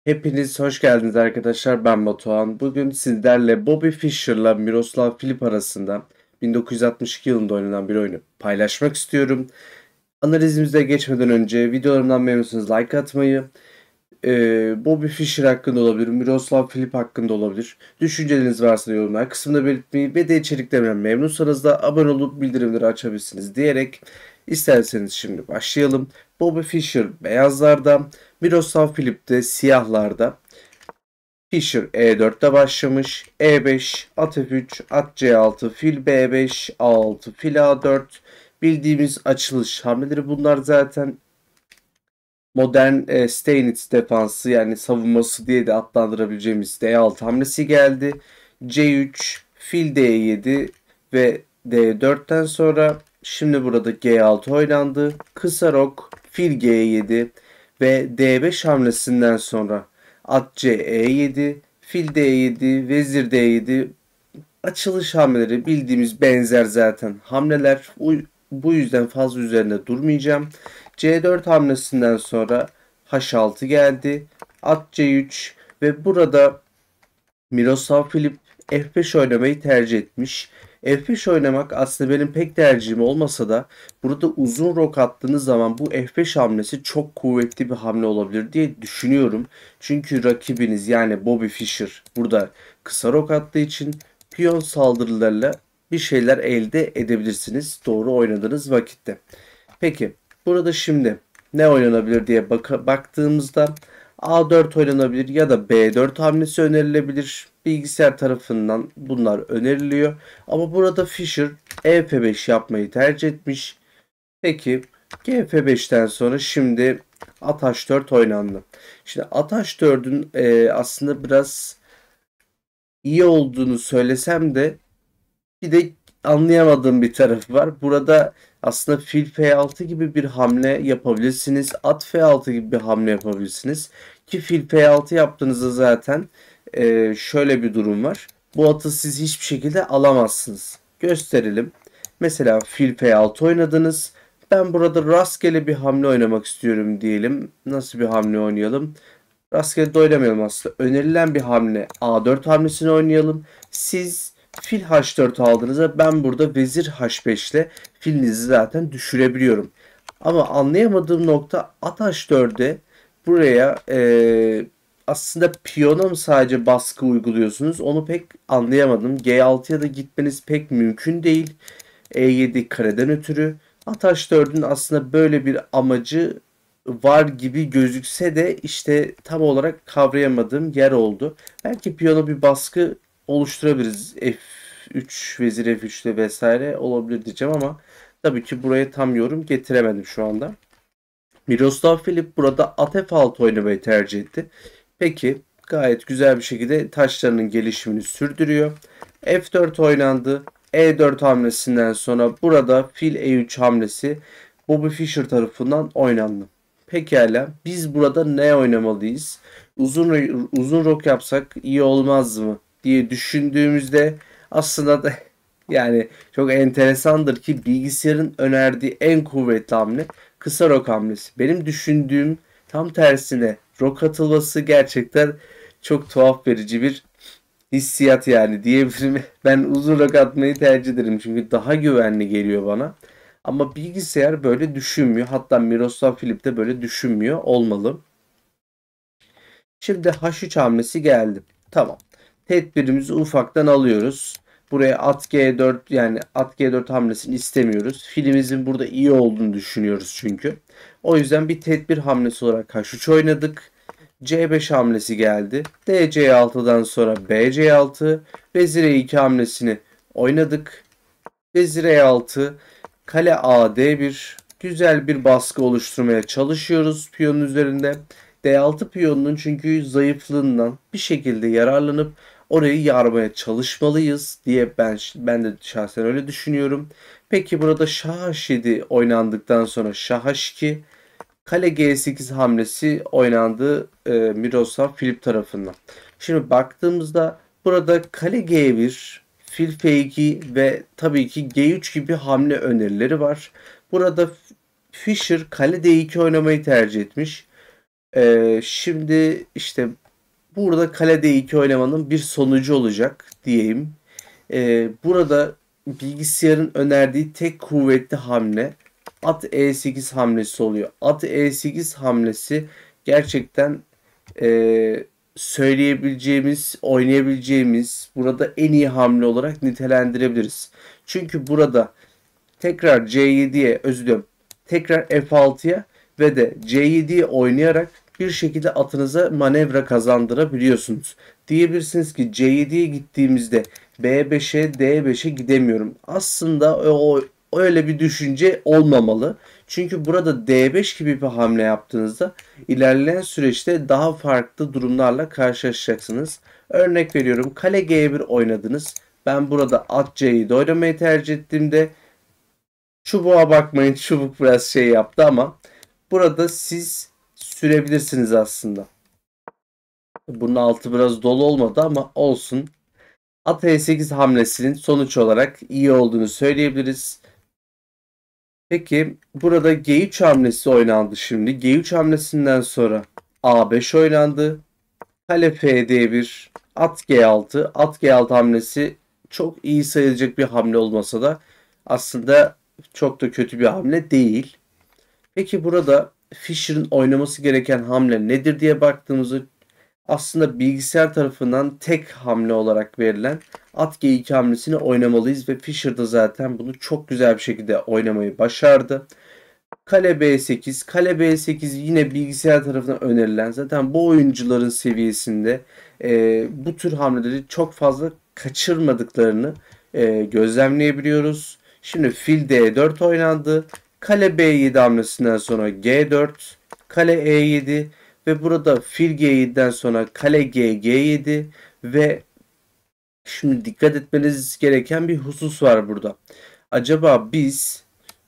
Hepiniz hoş geldiniz arkadaşlar. Ben Batuhan. Bugün sizlerle Bobby Fischer'la Miroslav Filip arasında 1962 yılında oynanan bir oyunu paylaşmak istiyorum. Analizimize geçmeden önce videolarımdan memnunsanız like atmayı, Bobby Fischer hakkında olabilir, Miroslav Filip hakkında olabilir. Düşünceleriniz varsa yorumlar kısmında belirtmeyi ve de içeriklerimden memnunsanız da abone olup bildirimleri açabilirsiniz diyerek isterseniz şimdi başlayalım. Bobby Fischer beyazlarda, Miroslav Filip de siyahlarda. Fischer E4'te başlamış. E5, at F3, at C6, fil B5, A6, fil A4. Bildiğimiz açılış hamleleri bunlar zaten. Modern Steinitz defansı yani savunması diye de adlandırabileceğimiz D6 hamlesi geldi. C3, fil D7 ve D4'ten sonra şimdi burada G6 oynandı. Kısa rok, fil G7 ve D5 hamlesinden sonra at C E7, fil D7, vezir D7 açılış hamleleri bildiğimiz benzer zaten hamleler. Bu yüzden fazla üzerinde durmayacağım. C4 hamlesinden sonra H6 geldi. At C3 ve burada Miroslav Filip F5 oynamayı tercih etmiş. F5 oynamak aslında benim pek tercihim olmasa da burada uzun rok attığınız zaman bu F5 hamlesi çok kuvvetli bir hamle olabilir diye düşünüyorum. Çünkü rakibiniz yani Bobby Fischer burada kısa rok attığı için piyon saldırılarla bir şeyler elde edebilirsiniz doğru oynadığınız vakitte. Peki burada şimdi ne oynanabilir diye baktığımızda A4 oynanabilir ya da B4 hamlesi önerilebilir. Bilgisayar tarafından bunlar öneriliyor. Ama burada Fischer EF5 yapmayı tercih etmiş. Peki GF5'ten sonra şimdi at H4 oynandı. Şimdi at H4'ün aslında biraz iyi olduğunu söylesem de bir de anlayamadığım bir tarafı var. Burada aslında fil F6 gibi bir hamle yapabilirsiniz. At F6 gibi bir hamle yapabilirsiniz. Ki fil F6 yaptığınızda zaten şöyle bir durum var. Bu atı siz hiçbir şekilde alamazsınız. Gösterelim. Mesela fil F6 oynadınız. Ben burada rastgele bir hamle oynamak istiyorum diyelim. Nasıl bir hamle oynayalım? Rastgele de oynamayalım aslında. Önerilen bir hamle A4 hamlesini oynayalım. Siz fil H4 aldığınızda ben burada vezir H5 ile filinizi zaten düşürebiliyorum. Ama anlayamadığım nokta at H4'e buraya aslında piyona mı sadece baskı uyguluyorsunuz onu pek anlayamadım. G6'ya da gitmeniz pek mümkün değil. E7 kareden ötürü. At H4'ün aslında böyle bir amacı var gibi gözükse de işte tam olarak kavrayamadığım yer oldu. Belki piyano bir baskı oluşturabiliriz. F3, vezir F3 ile vesaire olabilir diyeceğim ama tabii ki buraya tam yorum getiremedim şu anda. Miroslav Filip burada at F6 oynamayı tercih etti. Peki gayet güzel bir şekilde taşlarının gelişimini sürdürüyor. F4 oynandı. E4 hamlesinden sonra burada fil E3 hamlesi Bobby Fischer tarafından oynandı. Pekala biz burada ne oynamalıyız? Uzun rok yapsak iyi olmaz mı diye düşündüğümüzde aslında da yani çok enteresandır ki bilgisayarın önerdiği en kuvvetli hamle kısa rok hamlesi. Benim düşündüğüm tam tersine rok atılması gerçekten çok tuhaf verici bir hissiyat yani diyebilirim. Ben uzun rok atmayı tercih ederim çünkü daha güvenli geliyor bana. Ama bilgisayar böyle düşünmüyor. Hatta Miroslav Filip de böyle düşünmüyor olmalı. Şimdi H3 hamlesi geldi. Tamam. Tedbirimizi ufaktan alıyoruz. Buraya at G4 yani at G4 hamlesini istemiyoruz. Filimizin burada iyi olduğunu düşünüyoruz çünkü. O yüzden bir tedbir hamlesi olarak H3 oynadık. C5 hamlesi geldi. DC6'dan sonra BC6 vezir E2 hamlesini oynadık. Vezir E6 kale A D1 güzel bir baskı oluşturmaya çalışıyoruz piyonun üzerinde. D6 piyonunun çünkü zayıflığından bir şekilde yararlanıp orayı yarmaya çalışmalıyız diye ben de şahsen öyle düşünüyorum. Peki burada Şah H7 oynandıktan sonra Şah H2 kale G8 hamlesi oynandı Miroslav Filip tarafından. Şimdi baktığımızda burada kale G1, fil F2 ve tabii ki G3 gibi hamle önerileri var. Burada Fischer kale D2 oynamayı tercih etmiş. Şimdi işte burada kale D2 oynamanın bir sonucu olacak diyeyim. Burada bilgisayarın önerdiği tek kuvvetli hamle at E8 hamlesi oluyor. At E8 hamlesi gerçekten söyleyebileceğimiz, oynayabileceğimiz burada en iyi hamle olarak nitelendirebiliriz. Çünkü burada tekrar C7'ye, özür diliyorum, tekrar F6'ya ve de C7'ye oynayarak bir şekilde atınıza manevra kazandırabiliyorsunuz. Diyebilirsiniz ki C7'ye gittiğimizde B5'e, D5'e gidemiyorum. Aslında öyle bir düşünce olmamalı. Çünkü burada D5 gibi bir hamle yaptığınızda ilerleyen süreçte daha farklı durumlarla karşılaşacaksınız. Örnek veriyorum, kale G1 oynadınız. Ben burada at C7 oynamayı tercih ettiğimde çubuğa bakmayın. Çubuk biraz şey yaptı ama burada siz sürebilirsiniz aslında. Bunun altı biraz dolu olmadı ama olsun. At E8 hamlesinin sonuç olarak iyi olduğunu söyleyebiliriz. Peki burada G3 hamlesi oynandı şimdi. G3 hamlesinden sonra A5 oynandı. Kale F-D1, at G6. At G6 hamlesi çok iyi sayılacak bir hamle olmasa da aslında çok da kötü bir hamle değil. Peki burada Fischer'ın oynaması gereken hamle nedir diye baktığımızda aslında bilgisayar tarafından tek hamle olarak verilen at G2 hamlesini oynamalıyız ve Fischer da zaten bunu çok güzel bir şekilde oynamayı başardı. Kale B8, kale B8 yine bilgisayar tarafından önerilen, zaten bu oyuncuların seviyesinde bu tür hamleleri çok fazla kaçırmadıklarını gözlemleyebiliyoruz. Şimdi fil D4 oynandı. Kale B7 hamlesinden sonra G4, kale E7 ve burada fil G7'den sonra kale G7 ve şimdi dikkat etmeniz gereken bir husus var burada. Acaba biz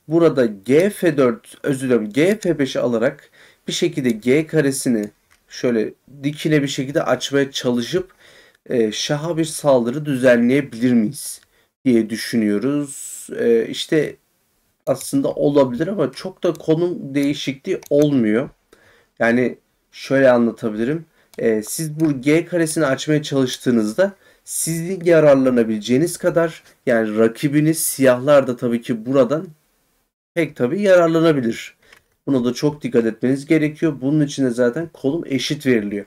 burada GF4, özür dilerim, GF5 alarak bir şekilde G karesini şöyle dikine bir şekilde açmaya çalışıp şaha bir saldırı düzenleyebilir miyiz diye düşünüyoruz. İşte aslında olabilir ama çok da konum değişikliği olmuyor. Yani şöyle anlatabilirim. Siz bu G karesini açmaya çalıştığınızda sizin yararlanabileceğiniz kadar, yani rakibiniz siyahlar da tabii ki buradan pek tabii yararlanabilir. Buna da çok dikkat etmeniz gerekiyor. Bunun için de zaten konum eşit veriliyor.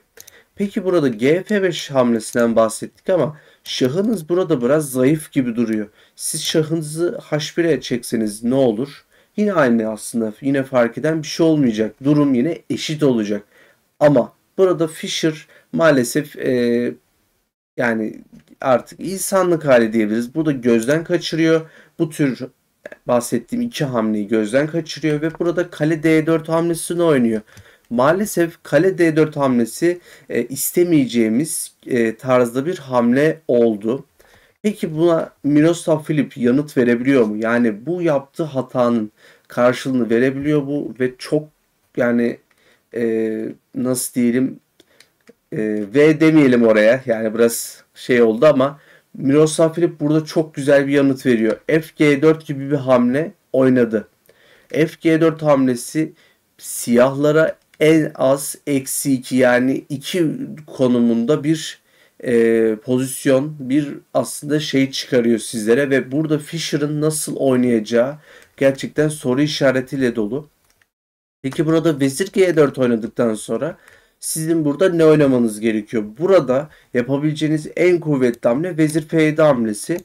Peki burada GF5 hamlesinden bahsettik ama şahınız burada biraz zayıf gibi duruyor. Siz şahınızı H1'e çekseniz ne olur? Yine aynı aslında. Yine fark eden bir şey olmayacak. Durum yine eşit olacak. Ama burada Fischer maalesef yani artık insanlık hali diyebiliriz. Burada gözden kaçırıyor. Bu tür bahsettiğim iki hamleyi gözden kaçırıyor ve burada kale D4 hamlesini oynuyor. Maalesef kale D4 hamlesi istemeyeceğimiz tarzda bir hamle oldu. Peki buna Miroslav Filip yanıt verebiliyor mu? Yani bu yaptığı hatanın karşılığını verebiliyor bu ve çok, yani nasıl diyelim, V demeyelim oraya. Yani biraz şey oldu ama Miroslav Filip burada çok güzel bir yanıt veriyor. FG4 gibi bir hamle oynadı. FG4 hamlesi siyahlara en az -2, yani 2 konumunda bir pozisyon, bir aslında şey çıkarıyor sizlere ve burada Fischer'ın nasıl oynayacağı gerçekten soru işaretiyle dolu. Peki burada vezir G4 oynadıktan sonra sizin burada ne oynamanız gerekiyor? Burada yapabileceğiniz en kuvvetli hamle vezir F7 hamlesi.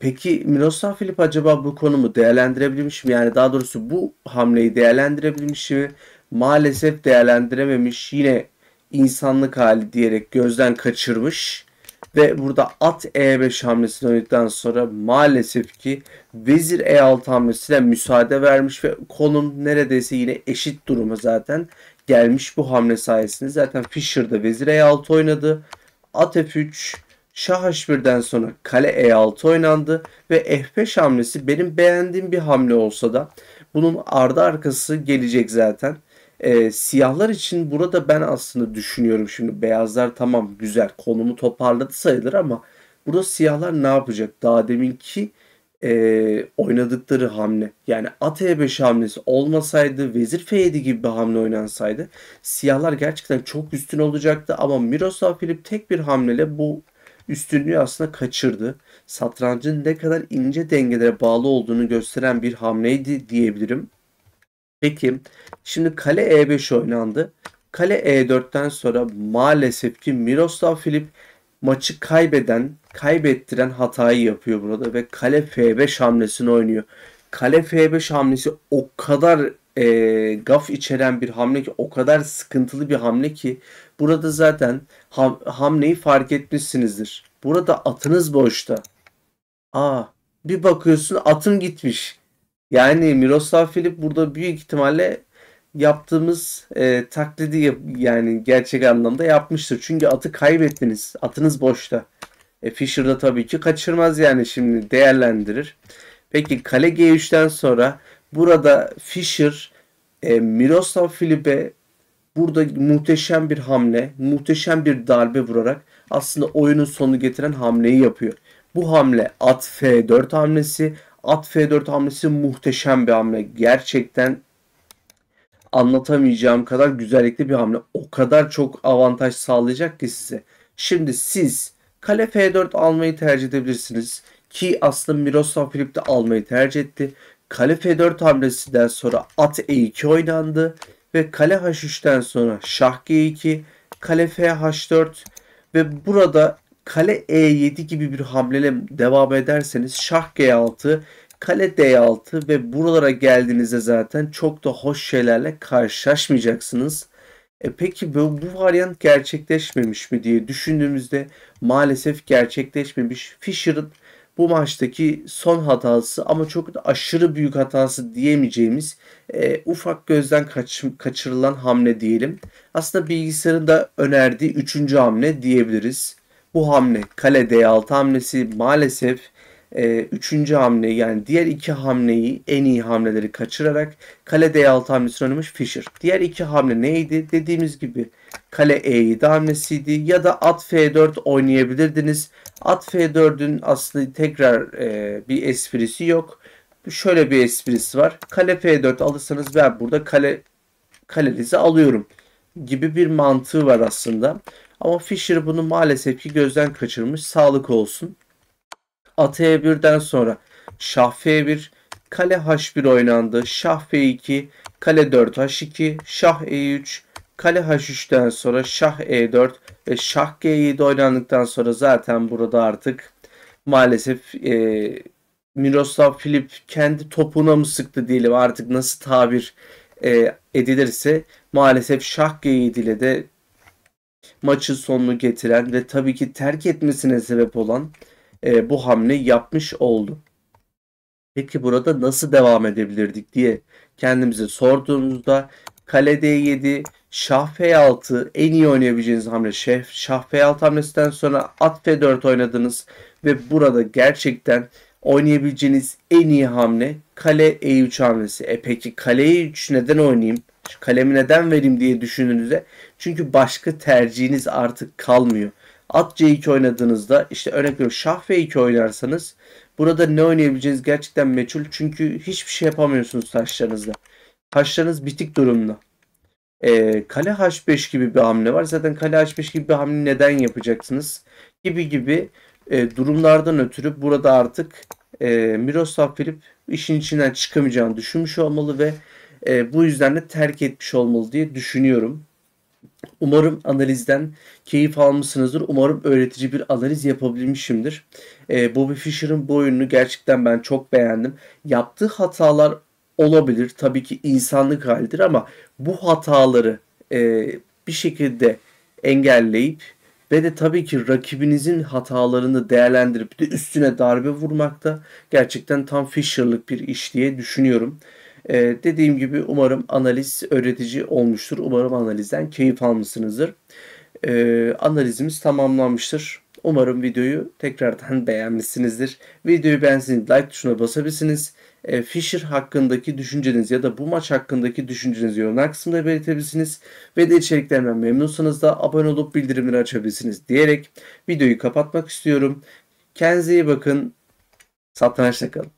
Peki Miroslav Filip acaba bu konumu değerlendirebilmiş mi? Yani daha doğrusu bu hamleyi değerlendirebilmiş mi? Maalesef değerlendirememiş. Yine insanlık hali diyerek gözden kaçırmış. Ve burada at E5 hamlesini oynadıktan sonra maalesef ki vezir E6 hamlesine müsaade vermiş ve konum neredeyse yine eşit duruma zaten gelmiş bu hamle sayesinde. Zaten Fischer de vezir E6 oynadı. At F3, Şah H1'den sonra kale E6 oynandı ve F5 hamlesi benim beğendiğim bir hamle olsa da bunun ardı arkası gelecek zaten. Siyahlar için burada ben aslında düşünüyorum, şimdi beyazlar tamam güzel konumu toparladı sayılır ama burada siyahlar ne yapacak? Daha deminki oynadıkları hamle. Yani at E5 hamlesi olmasaydı, vezir F7 gibi bir hamle oynansaydı siyahlar gerçekten çok üstün olacaktı ama Miroslav Filip tek bir hamleyle bu üstünlüğü aslında kaçırdı. Satrancın ne kadar ince dengelere bağlı olduğunu gösteren bir hamleydi diyebilirim. Peki şimdi kale E5 oynandı. Kale E4'ten sonra maalesef ki Miroslav Filip maçı kaybettiren hatayı yapıyor burada ve kale F5 hamlesini oynuyor. Kale F5 hamlesi o kadar gaf içeren bir hamle ki, o kadar sıkıntılı bir hamle ki burada zaten hamleyi fark etmişsinizdir. Burada atınız boşta. Aa, bir bakıyorsun atın gitmiş. Yani Miroslav Filip burada büyük ihtimalle yaptığımız taklidi yani gerçek anlamda yapmıştır. Çünkü atı kaybettiniz. Atınız boşta. Fischer da tabii ki kaçırmaz yani şimdi değerlendirir. Peki kale G3'ten sonra burada Fischer Miroslav Filip'e burada muhteşem bir hamle, muhteşem bir darbe vurarak aslında oyunun sonunu getiren hamleyi yapıyor. Bu hamle at F4 hamlesi. At F4 hamlesi muhteşem bir hamle. Gerçekten anlatamayacağım kadar güzellikli bir hamle. O kadar çok avantaj sağlayacak ki size. Şimdi siz kale F4 almayı tercih edebilirsiniz. Ki aslında Miroslav Filip de almayı tercih etti. Kale F4 hamlesinden sonra at E2 oynandı. Ve kale H3'ten sonra şah G2, kale F H4 ve burada kale E7 gibi bir hamleyle devam ederseniz şah G6, kale D6 ve buralara geldiğinizde zaten çok da hoş şeylerle karşılaşmayacaksınız. Peki bu varyant gerçekleşmemiş mi diye düşündüğümüzde maalesef gerçekleşmemiş. Fischer'ın bu maçtaki son hatası ama çok da aşırı büyük hatası diyemeyeceğimiz ufak gözden kaçırılan hamle diyelim. Aslında bilgisayarın da önerdiği üçüncü hamle diyebiliriz. Bu hamle kale D6 hamlesi maalesef üçüncü hamle yani diğer iki hamleyi en iyi hamleleri kaçırarak kale D6 hamlesini oynamış Fischer. Diğer iki hamle neydi? Dediğimiz gibi kale E7 hamlesiydi ya da at F4 oynayabilirdiniz. At F4'ün aslında tekrar bir esprisi yok. Şöyle bir esprisi var. Kale F4 alırsanız ben burada kalenizi alıyorum gibi bir mantığı var aslında. Ama Fischer bunu maalesef ki gözden kaçırmış. Sağlık olsun. At E1'den sonra şah F1, kale H1 oynandı. Şah F2, kale 4 H2, şah E3, kale H3'ten sonra şah E4 ve şah G7 oynandıktan sonra zaten burada artık maalesef Miroslav Filip kendi topuna mı sıktı diyelim artık nasıl tabir edilirse maalesef şah G7 ile de maçın sonunu getiren ve tabii ki terk etmesine sebep olan bu hamle yapmış oldu. Peki burada nasıl devam edebilirdik diye kendimize sorduğumuzda kale D7, şah F6 en iyi oynayabileceğiniz hamle şah F6 hamlesinden sonra at F4 oynadınız ve burada gerçekten oynayabileceğiniz en iyi hamle kale E3 hamlesi. Peki kale E3 neden oynayayım? Kalemi neden vereyim diye düşündüğünüzde çünkü başka tercihiniz artık kalmıyor. At C2 oynadığınızda işte örnek veriyorum şah F2 oynarsanız burada ne oynayabileceğiniz gerçekten meçhul. Çünkü hiçbir şey yapamıyorsunuz taşlarınızla. Taşlarınız bitik durumda. Kale H5 gibi bir hamle var. Zaten kale H5 gibi bir hamle neden yapacaksınız? Gibi durumlardan ötürü burada artık Miroslav Filip işin içinden çıkamayacağını düşünmüş olmalı ve bu yüzden de terk etmiş olmalı diye düşünüyorum. Umarım analizden keyif almışsınızdır. Umarım öğretici bir analiz yapabilmişimdir. Bobby Fischer'ın bu oyununu gerçekten ben çok beğendim. Yaptığı hatalar olabilir. Tabii ki insanlık halidir ama bu hataları bir şekilde engelleyip ve de tabii ki rakibinizin hatalarını değerlendirip de üstüne darbe vurmakta gerçekten tam Fischer'lık bir iş diye düşünüyorum. Dediğim gibi umarım analiz öğretici olmuştur. Umarım analizden keyif almışsınızdır. Analizimiz tamamlanmıştır. Umarım videoyu tekrardan beğenmişsinizdir. Videoyu beğenseniz like tuşuna basabilirsiniz. Fischer hakkındaki düşünceniz ya da bu maç hakkındaki düşüncenizi yorumlar kısmında belirtebilirsiniz. Ve de içeriklerimden memnunsanız da abone olup bildirimleri açabilirsiniz diyerek videoyu kapatmak istiyorum. Kendinize iyi bakın. Satrançta kalın.